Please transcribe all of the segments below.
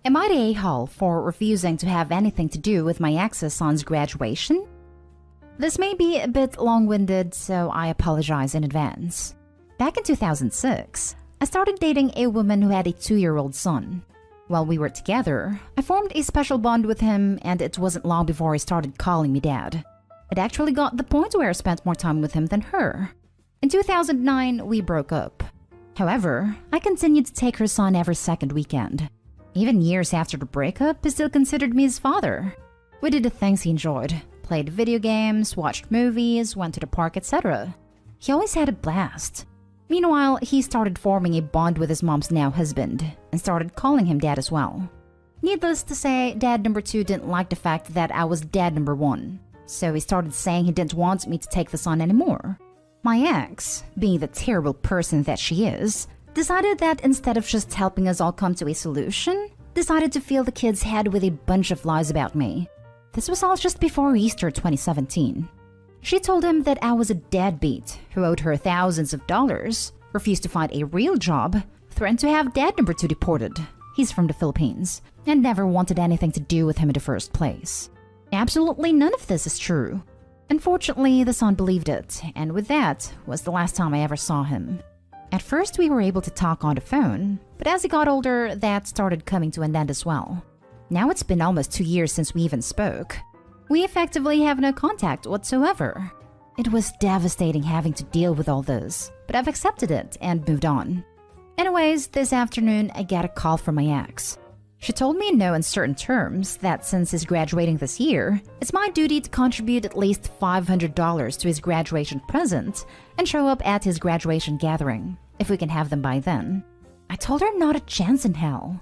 Am I the a-hole for refusing to have anything to do with my ex's son's graduation? This may be a bit long-winded, so I apologize in advance. Back in 2006, I started dating a woman who had a 2-year-old son. While we were together, I formed a special bond with him, and it wasn't long before he started calling me dad. It actually got to the point where I spent more time with him than her. In 2009, we broke up. However, I continued to take her son every second weekend. Even years after the breakup, he still considered me his father. We did the things he enjoyed. Played video games, watched movies, went to the park, etc. He always had a blast. Meanwhile, he started forming a bond with his mom's now husband and started calling him dad as well. Needless to say, dad number 2 didn't like the fact that I was dad number 1, so he started saying he didn't want me to take the son anymore. My ex, being the terrible person that she is, decided that instead of just helping us all come to a solution, decided to fill the kid's head with a bunch of lies about me. This was all just before Easter 2017. She told him that I was a deadbeat who owed her thousands of dollars, refused to find a real job, threatened to have dad number 2 deported. He's from the Philippines, and never wanted anything to do with him in the first place. Absolutely none of this is true. Unfortunately, the son believed it, and with that was the last time I ever saw him. At first, we were able to talk on the phone, but as he got older, that started coming to an end as well. Now it's been almost 2 years since we even spoke. We effectively have no contact whatsoever. It was devastating having to deal with all this, but I've accepted it and moved on. Anyways, this afternoon I got a call from my ex. She told me in no uncertain terms that since he's graduating this year, it's my duty to contribute at least $500 to his graduation present and show up at his graduation gathering, if we can have them by then. I told her not a chance in hell.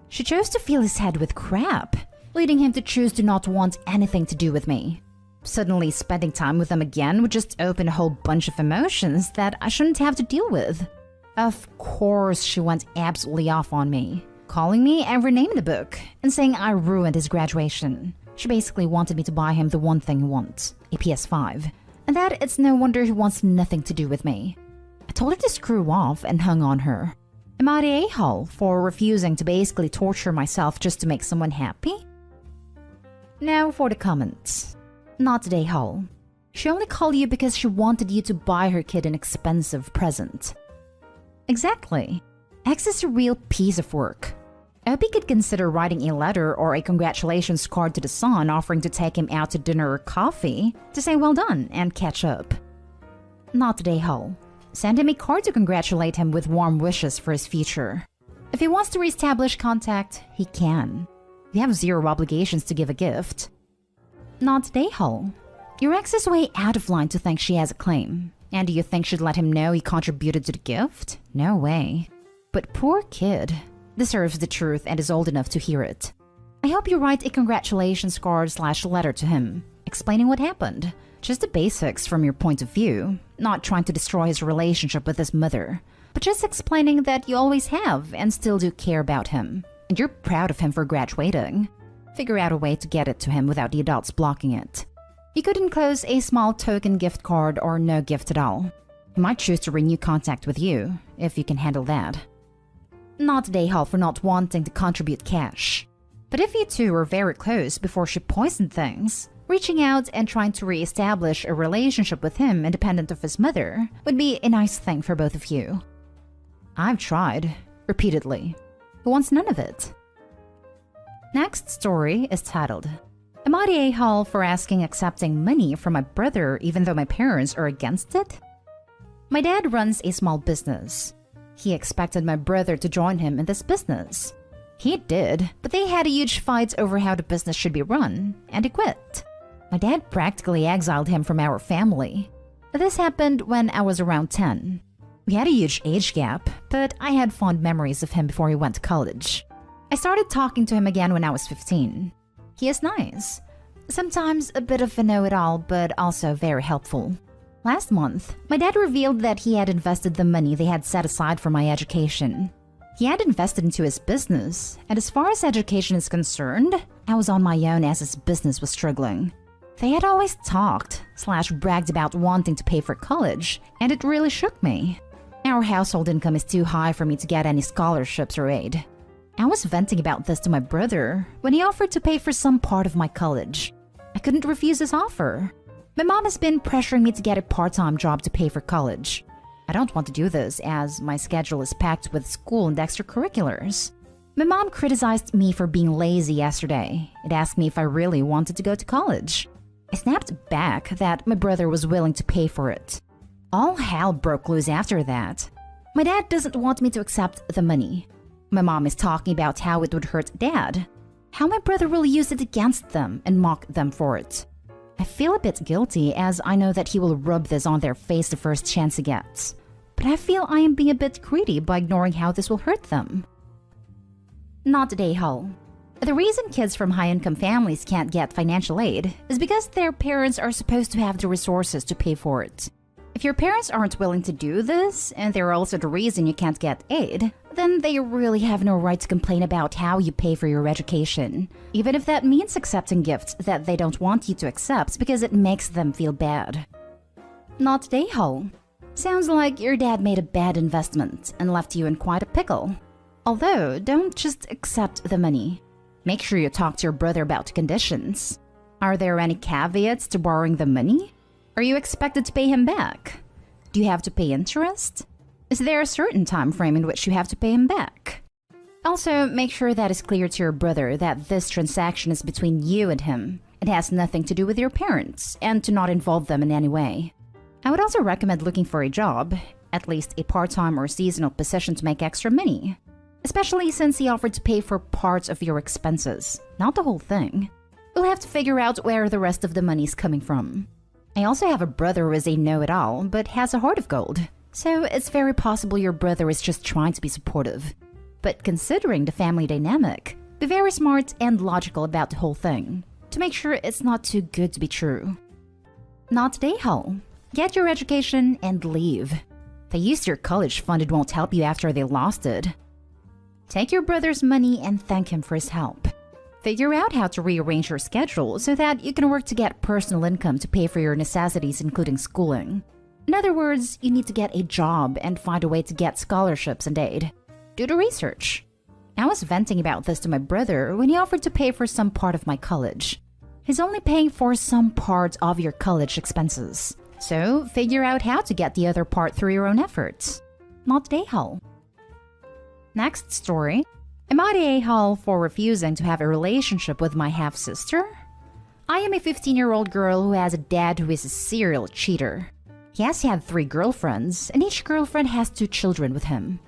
She chose to fill his head with crap, leading him to choose to not want anything to do with me. Suddenly, spending time with him again would just open a whole bunch of emotions that I shouldn't have to deal with. Of course, she went absolutely off on me, calling me every name in the book and saying I ruined his graduation. She basically wanted me to buy him the one thing he wants, a PS5, and that it's no wonder he wants nothing to do with me. I told her to screw off and hung on her. Am I the a-hole for refusing to basically torture myself just to make someone happy? Now for the comments. Not the a-hole. She only called you because she wanted you to buy her kid an expensive present. Exactly. X is a real piece of work. I hope he could consider writing a letter or a congratulations card to the son offering to take him out to dinner or coffee to say well done and catch up. Not the a-hole. Send him a card to congratulate him with warm wishes for his future. If he wants to reestablish contact, he can. You have zero obligations to give a gift. Not the a-hole. Your ex is way out of line to think she has a claim. And do you think she'd let him know he contributed to the gift? No way. But poor kid deserves the truth and is old enough to hear it. I hope you write a congratulations card/letter to him, explaining what happened. Just the basics from your point of view, not trying to destroy his relationship with his mother, but just explaining that you always have and still do care about him, and you're proud of him for graduating. Figure out a way to get it to him without the adults blocking it. You could enclose a small token gift card or no gift at all. He might choose to renew contact with you, if you can handle that. Not the a-hole for not wanting to contribute cash. But if you two were very close before she poisoned things, reaching out and trying to re-establish a relationship with him independent of his mother would be a nice thing for both of you. I've tried, repeatedly. He wants none of it. Next story is titled, Am I the a-hole for accepting money from my brother even though my parents are against it? My dad runs a small business. He expected my brother to join him in this business. He did, but they had a huge fight over how the business should be run, and he quit. My dad practically exiled him from our family. This happened when I was around 10. We had a huge age gap, but I had fond memories of him before he went to college. I started talking to him again when I was 15. He is nice. Sometimes a bit of a know-it-all, but also very helpful. Last month, my dad revealed that he had invested the money they had set aside for my education. He had invested into his business, and as far as education is concerned, I was on my own as his business was struggling. They had always talked/bragged about wanting to pay for college, and it really shook me. Our household income is too high for me to get any scholarships or aid. I was venting about this to my brother when he offered to pay for some part of my college. I couldn't refuse his offer. My mom has been pressuring me to get a part-time job to pay for college. I don't want to do this as my schedule is packed with school and extracurriculars. My mom criticized me for being lazy yesterday and asked me if I really wanted to go to college. I snapped back that my brother was willing to pay for it. All hell broke loose after that. My dad doesn't want me to accept the money. My mom is talking about how it would hurt Dad, how my brother will use it against them and mock them for it. I feel a bit guilty as I know that he will rub this on their face the first chance he gets. But I feel I am being a bit greedy by ignoring how this will hurt them. Not today, Hull. The reason kids from high-income families can't get financial aid is because their parents are supposed to have the resources to pay for it. If your parents aren't willing to do this, and they're also the reason you can't get aid, then they really have no right to complain about how you pay for your education, even if that means accepting gifts that they don't want you to accept because it makes them feel bad. Not today, Hull. Sounds like your dad made a bad investment and left you in quite a pickle. Although, don't just accept the money. Make sure you talk to your brother about conditions. Are there any caveats to borrowing the money? Are you expected to pay him back? Do you have to pay interest? Is there a certain time frame in which you have to pay him back? Also, make sure that it's clear to your brother that this transaction is between you and him. It has nothing to do with your parents, and to not involve them in any way. I would also recommend looking for a job, at least a part-time or seasonal position to make extra money. Especially since he offered to pay for parts of your expenses, not the whole thing. We'll have to figure out where the rest of the money's coming from. I also have a brother who is a know-it-all, but has a heart of gold. So it's very possible your brother is just trying to be supportive. But considering the family dynamic, be very smart and logical about the whole thing, to make sure it's not too good to be true. Not today, Hull. Get your education and leave. They used your college fund, it won't help you after they lost it. Take your brother's money and thank him for his help. Figure out how to rearrange your schedule so that you can work to get personal income to pay for your necessities, including schooling. In other words, you need to get a job and find a way to get scholarships and aid. Do the research. I was venting about this to my brother when he offered to pay for some part of my college. He's only paying for some part of your college expenses. So figure out how to get the other part through your own efforts. Not today, Hull. Next story. Am I the a-hole for refusing to have a relationship with my half-sister? I am a 15-year-old girl who has a dad who is a serial cheater. He has had 3 girlfriends, and each girlfriend has 2 children with him.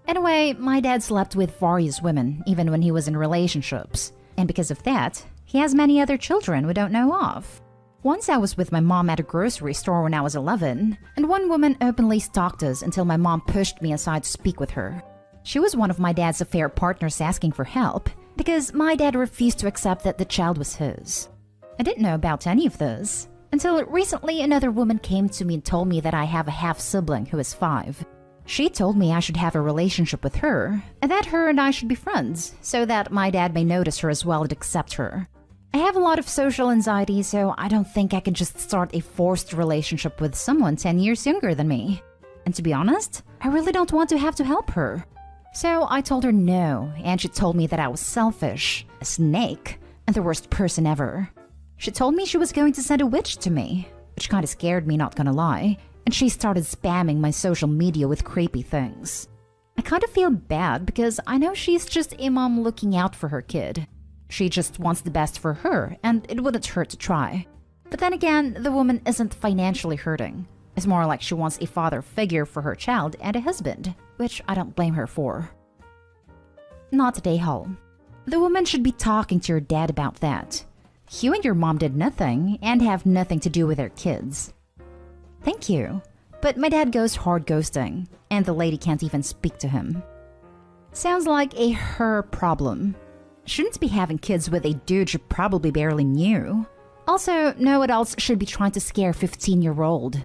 Anyway, my dad slept with various women, even when he was in relationships. And because of that, he has many other children we don't know of. Once I was with my mom at a grocery store when I was 11, and one woman openly stalked us until my mom pushed me aside to speak with her. She was one of my dad's affair partners asking for help because my dad refused to accept that the child was his. I didn't know about any of this until recently another woman came to me and told me that I have a half-sibling who is 5. She told me I should have a relationship with her and that her and I should be friends so that my dad may notice her as well and accept her. I have a lot of social anxiety, so I don't think I can just start a forced relationship with someone 10 years younger than me. And to be honest, I really don't want to have to help her. So I told her no, and she told me that I was selfish, a snake, and the worst person ever. She told me she was going to send a witch to me, which kinda scared me, not gonna lie, and she started spamming my social media with creepy things. I kinda feel bad because I know she's just a mom looking out for her kid. She just wants the best for her, and it wouldn't hurt to try. But then again, the woman isn't financially hurting. It's more like she wants a father figure for her child and a husband, which I don't blame her for. Not today, Hull. The woman should be talking to your dad about that. You and your mom did nothing and have nothing to do with their kids. Thank you, but my dad goes hard ghosting, and the lady can't even speak to him. Sounds like a her problem. Shouldn't be having kids with a dude you probably barely knew. Also, no adults should be trying to scare a 15-year-old.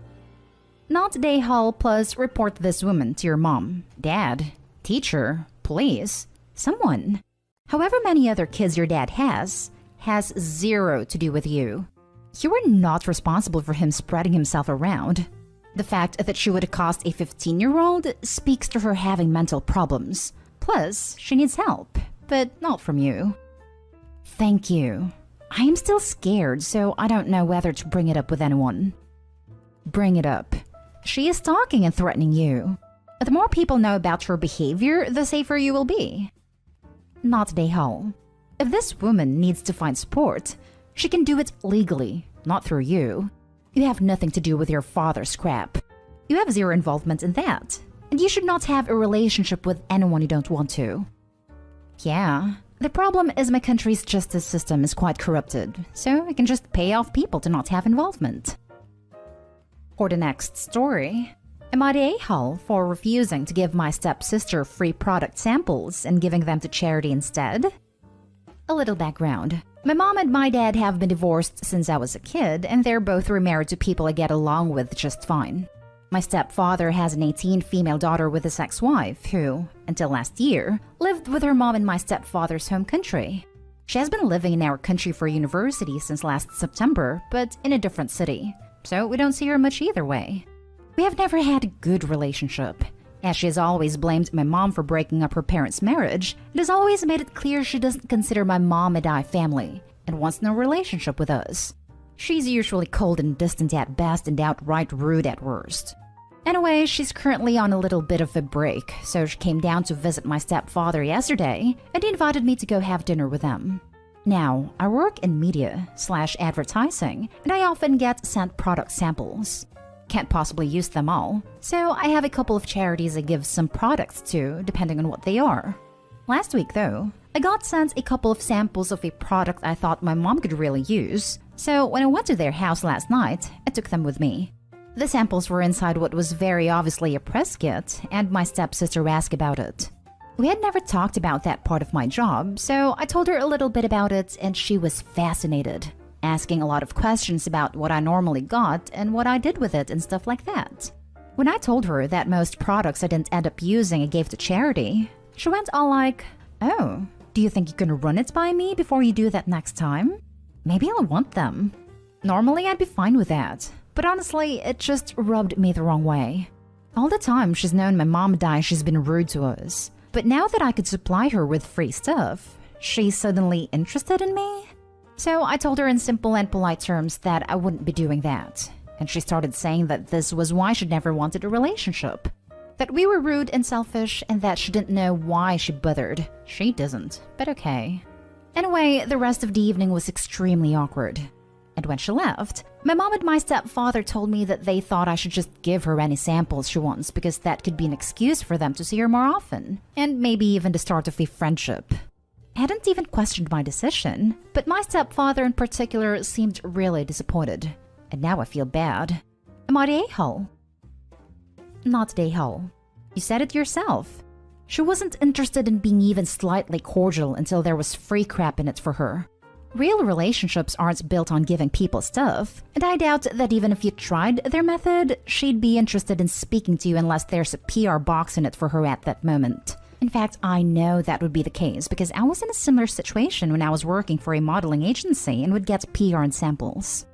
Not today, Hull, plus report this woman to your mom, dad, teacher, police, someone. However many other kids your dad has 0 to do with you. You are not responsible for him spreading himself around. The fact that she would accost a 15-year-old speaks to her having mental problems. Plus, she needs help. but not from you. Thank you. I am still scared, so I don't know whether to bring it up with anyone. Bring it up. She is stalking and threatening you. The more people know about your behavior, the safer you will be. Not Dayhal. If this woman needs to find support, she can do it legally, not through you. You have nothing to do with your father's crap. You have zero involvement in that, and you should not have a relationship with anyone you don't want to. Yeah, the problem is my country's justice system is quite corrupted, so I can just pay off people to not have involvement. For the next story, am I the a-hole for refusing to give my stepsister free product samples and giving them to charity instead? A little background. My mom and my dad have been divorced since I was a kid, and they're both remarried to people I get along with just fine. My stepfather has an 18 female daughter with his ex-wife who, until last year, lived with her mom in my stepfather's home country. She has been living in our country for university since last September, but in a different city, so we don't see her much either way. We have never had a good relationship, as she has always blamed my mom for breaking up her parents' marriage and has always made it clear she doesn't consider my mom and I family and wants no relationship with us. She's usually cold and distant at best and outright rude at worst. Anyway, she's currently on a little bit of a break, so she came down to visit my stepfather yesterday and he invited me to go have dinner with them. Now, I work in media/advertising and I often get sent product samples. Can't possibly use them all, so I have a couple of charities I give some products to, depending on what they are. Last week, though, I got sent a couple of samples of a product I thought my mom could really use, so when I went to their house last night, I took them with me. The samples were inside what was very obviously a press kit, and my stepsister asked about it. We had never talked about that part of my job, so I told her a little bit about it, and she was fascinated, asking a lot of questions about what I normally got and what I did with it and stuff like that. When I told her that most products I didn't end up using I gave to charity, she went all like, "Oh, do you think you can run it by me before you do that next time? Maybe I'll want them." Normally I'd be fine with that, but honestly it just rubbed me the wrong way. All the time she's known my mom and I, she's been rude to us, but now that I could supply her with free stuff, she's suddenly interested in me? So I told her in simple and polite terms that I wouldn't be doing that, and she started saying that this was why she'd never wanted a relationship. That we were rude and selfish and that she didn't know why she bothered. She doesn't, but okay. Anyway, the rest of the evening was extremely awkward. And when she left, my mom and my stepfather told me that they thought I should just give her any samples she wants because that could be an excuse for them to see her more often, and maybe even the start of a friendship. I hadn't even questioned my decision, but my stepfather in particular seemed really disappointed, and now I feel bad. Am I the a-hole? Not the a-hole. You said it yourself. She wasn't interested in being even slightly cordial until there was free crap in it for her. Real relationships aren't built on giving people stuff, and I doubt that even if you tried their method, she'd be interested in speaking to you unless there's a PR box in it for her at that moment. In fact, I know that would be the case because I was in a similar situation when I was working for a modeling agency and would get PR and samples.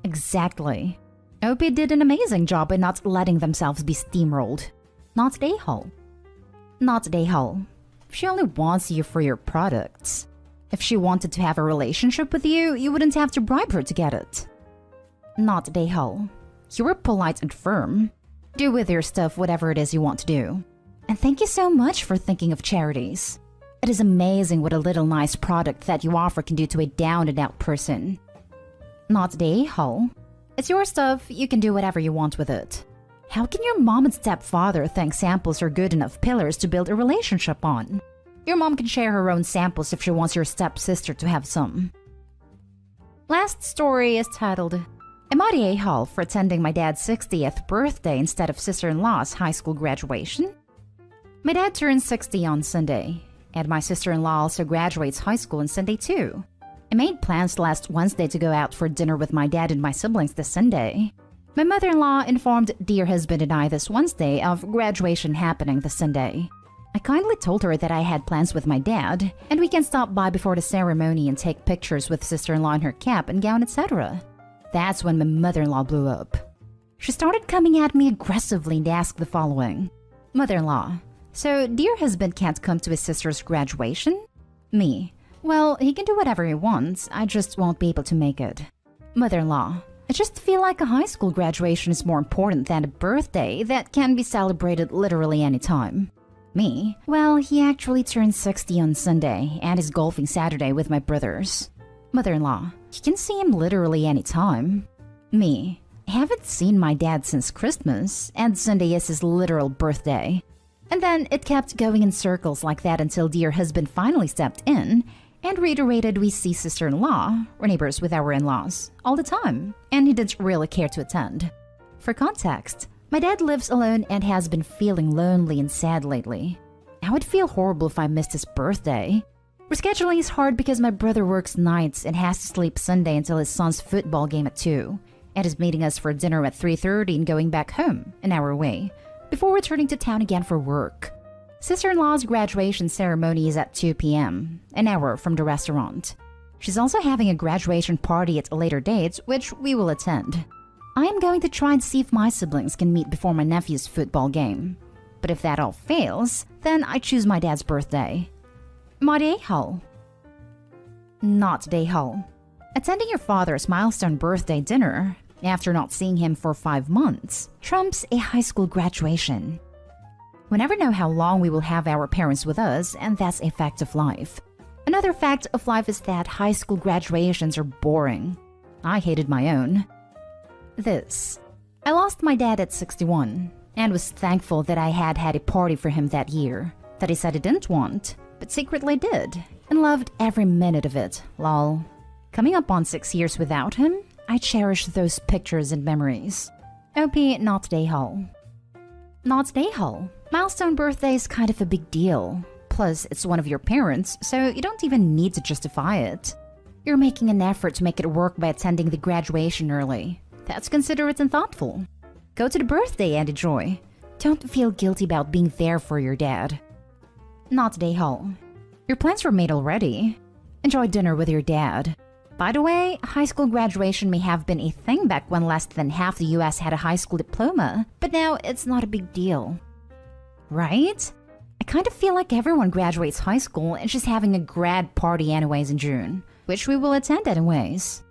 Exactly. OP did an amazing job by not letting themselves be steamrolled. Not the a-hole. Not the a-hole. She only wants you for your products. If she wanted to have a relationship with you, you wouldn't have to bribe her to get it. Not the a-hole. You were polite and firm. Do with your stuff whatever it is you want to do. And thank you so much for thinking of charities. It is amazing what a little nice product that you offer can do to a down-and-out person. Not the a-hole. It's your stuff, you can do whatever you want with it. How can your mom and stepfather think samples are good enough pillars to build a relationship on? Your mom can share her own samples if she wants your stepsister to have some. Last story is titled, Am I the a-hole for attending my dad's 60th birthday instead of sister-in-law's high school graduation? My dad turns 60 on Sunday, and my sister-in-law also graduates high school on Sunday too. I made plans last Wednesday to go out for dinner with my dad and my siblings this Sunday. My mother-in-law informed dear husband and I this Wednesday of graduation happening this Sunday. I kindly told her that I had plans with my dad, and we can stop by before the ceremony and take pictures with sister-in-law in her cap and gown, etc. That's when my mother-in-law blew up. She started coming at me aggressively and asked the following. Mother-in-law, So, dear husband can't come to his sister's graduation? Me. Well, he can do whatever he wants, I just won't be able to make it. Mother-in-law. I just feel like a high school graduation is more important than a birthday that can be celebrated literally any time. Me? Well, he actually turned 60 on Sunday and is golfing Saturday with my brothers. Mother-in-law. You can see him literally any time. Me. I haven't seen my dad since Christmas, and Sunday is his literal birthday. And then it kept going in circles like that until dear husband finally stepped in and reiterated we see sister-in-law, or neighbors with our in-laws, all the time, and he didn't really care to attend. For context, my dad lives alone and has been feeling lonely and sad lately. I would feel horrible if I missed his birthday. Rescheduling is hard because my brother works nights and has to sleep Sunday until his son's football game at 2, and is meeting us for dinner at 3:30 and going back home, an hour away, before returning to town again for work. Sister-in-law's graduation ceremony is at 2 p.m., an hour from the restaurant. She's also having a graduation party at a later date, which we will attend. I am going to try and see if my siblings can meet before my nephew's football game. But if that all fails, then I choose my dad's birthday. Mariehal. Not Dayhal. Attending your father's milestone birthday dinner, after not seeing him for 5 months, trumps a high school graduation. We never know how long we will have our parents with us, and that's a fact of life. Another fact of life is that high school graduations are boring. I hated my own. This. I lost my dad at 61, and was thankful that I had a party for him that year, that he said he didn't want, but secretly did, and loved every minute of it, lol. Coming up on 6 years without him, I cherish those pictures and memories. OP not Dayhal. Not Dayhal. Milestone birthday is kind of a big deal. Plus, it's one of your parents, so you don't even need to justify it. You're making an effort to make it work by attending the graduation early. That's considerate and thoughtful. Go to the birthday and enjoy. Don't feel guilty about being there for your dad. Not Dayhal. Your plans were made already. Enjoy dinner with your dad. By the way, high school graduation may have been a thing back when less than half the US had a high school diploma, but now it's not a big deal. Right? I kind of feel like everyone graduates high school and just having a grad party anyways in June, which we will attend anyways.